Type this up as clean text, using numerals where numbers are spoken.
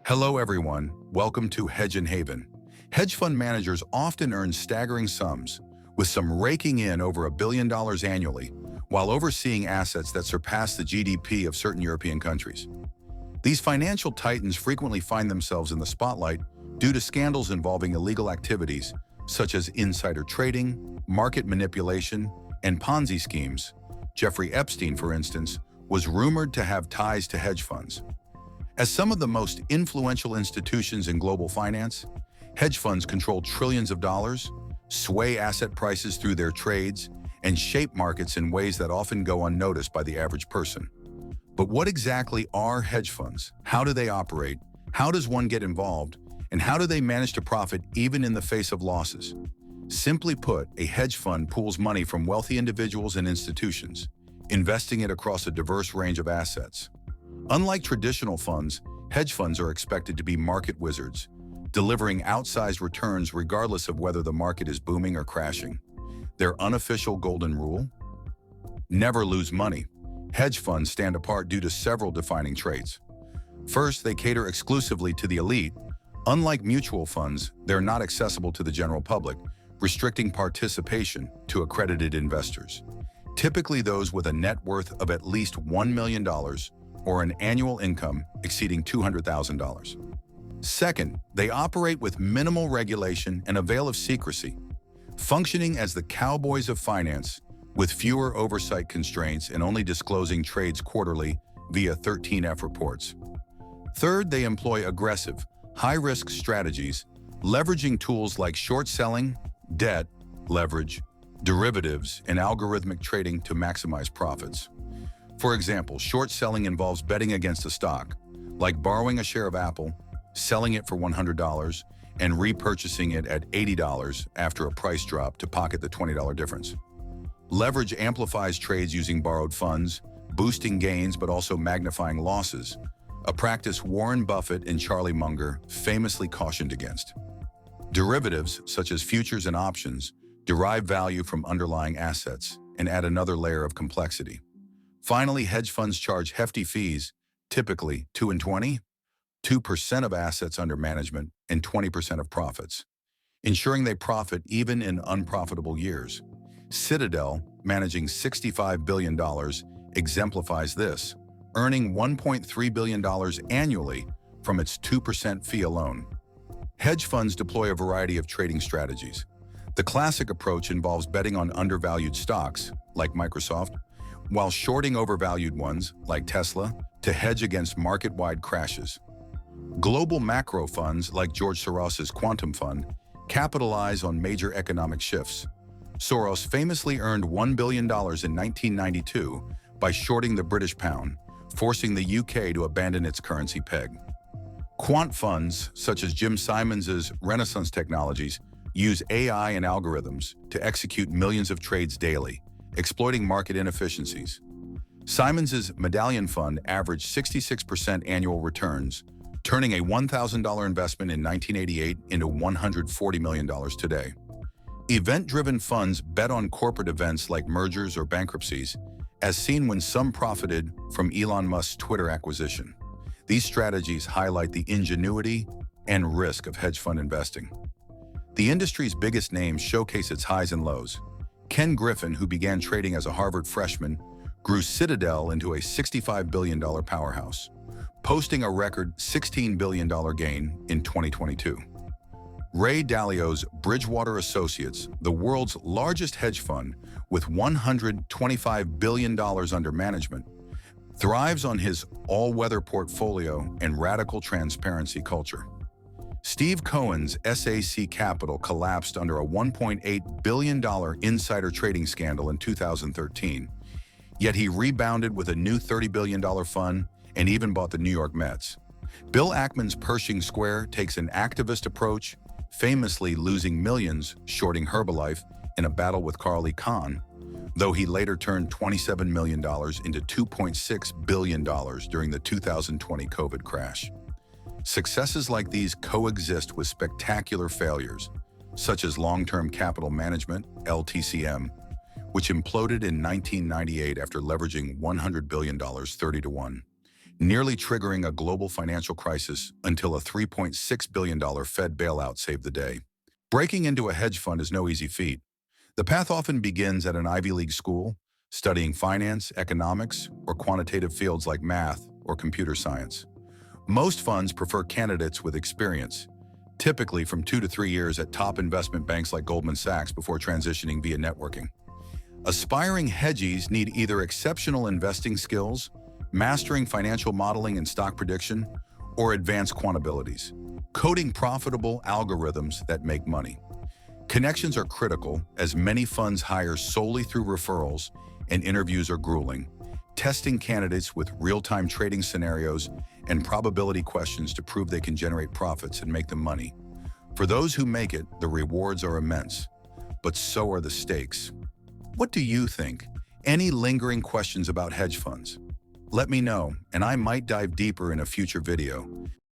Hello everyone, welcome to Hedge and Haven. Hedge fund managers often earn staggering sums, with some raking in over $1 billion annually, while overseeing assets that surpass the GDP of certain European countries. These financial titans frequently find themselves in the spotlight due to scandals involving illegal activities, such as insider trading, market manipulation, and Ponzi schemes. Jeffrey Epstein, for instance, was rumored to have ties to hedge funds. As some of the most influential institutions in global finance, hedge funds control trillions of dollars, sway asset prices through their trades, and shape markets in ways that often go unnoticed by the average person. But what exactly are hedge funds? How do they operate? How does one get involved? And how do they manage to profit even in the face of losses? Simply put, a hedge fund pools money from wealthy individuals and institutions, investing it across a diverse range of assets. Unlike traditional funds, hedge funds are expected to be market wizards, delivering outsized returns regardless of whether the market is booming or crashing. Their unofficial golden rule? Never lose money. Hedge funds stand apart due to several defining traits. First, they cater exclusively to the elite. Unlike mutual funds, they're not accessible to the general public, restricting participation to accredited investors, typically those with a net worth of at least $1 million or an annual income exceeding $200,000. Second, they operate with minimal regulation and a veil of secrecy, functioning as the cowboys of finance with fewer oversight constraints and only disclosing trades quarterly via 13F reports. Third, they employ aggressive, high-risk strategies, leveraging tools like short selling, debt, leverage, derivatives, and algorithmic trading to maximize profits. For example, short selling involves betting against a stock, like borrowing a share of Apple, selling it for $100, and repurchasing it at $80 after a price drop to pocket the $20 difference. Leverage amplifies trades using borrowed funds, boosting gains but also magnifying losses, a practice Warren Buffett and Charlie Munger famously cautioned against. Derivatives, such as futures and options, derive value from underlying assets and add another layer of complexity. Finally, hedge funds charge hefty fees, typically 2 and 20, 2% of assets under management and 20% of profits, ensuring they profit even in unprofitable years. Citadel, managing $65 billion, exemplifies this, earning $1.3 billion annually from its 2% fee alone. Hedge funds deploy a variety of trading strategies. The classic approach involves betting on undervalued stocks, like Microsoft, while shorting overvalued ones, like Tesla, to hedge against market-wide crashes. Global macro funds, like George Soros's Quantum Fund, capitalize on major economic shifts. Soros famously earned $1 billion in 1992 by shorting the British pound, forcing the UK to abandon its currency peg. Quant funds, such as Jim Simons's Renaissance Technologies, use AI and algorithms to execute millions of trades daily, exploiting market inefficiencies. Simons's Medallion Fund averaged 66% annual returns, turning a $1,000 investment in 1988 into $140 million today. Event-driven funds bet on corporate events like mergers or bankruptcies, as seen when some profited from Elon Musk's Twitter acquisition. These strategies highlight the ingenuity and risk of hedge fund investing. The industry's biggest names showcase its highs and lows. Ken Griffin, who began trading as a Harvard freshman, grew Citadel into a $65 billion powerhouse, posting a record $16 billion gain in 2022. Ray Dalio's Bridgewater Associates, the world's largest hedge fund with $125 billion under management, thrives on his all-weather portfolio and radical transparency culture. Steve Cohen's SAC Capital collapsed under a $1.8 billion insider trading scandal in 2013, yet he rebounded with a new $30 billion fund and even bought the New York Mets. Bill Ackman's Pershing Square takes an activist approach, famously losing millions shorting Herbalife in a battle with Carl E. Kahn, though he later turned $27 million into $2.6 billion during the 2020 COVID crash. Successes like these coexist with spectacular failures, such as long-term capital management, LTCM, which imploded in 1998 after leveraging $100 billion 30 to 1. nearly triggering a global financial crisis until a $3.6 billion Fed bailout saved the day. Breaking into a hedge fund is no easy feat. The path often begins at an Ivy League school, studying finance, economics, or quantitative fields like math or computer science. Most funds prefer candidates with experience, typically from 2 to 3 years at top investment banks like Goldman Sachs before transitioning via networking. Aspiring hedgies need either exceptional investing skills, mastering financial modeling and stock prediction, or advanced quant abilities, coding profitable algorithms that make money. Connections are critical, as many funds hire solely through referrals, and interviews are grueling, testing candidates with real-time trading scenarios and probability questions to prove they can generate profits and make them money. For those who make it, the rewards are immense, but so are the stakes. What do you think? Any lingering questions about hedge funds? Let me know, and I might dive deeper in a future video.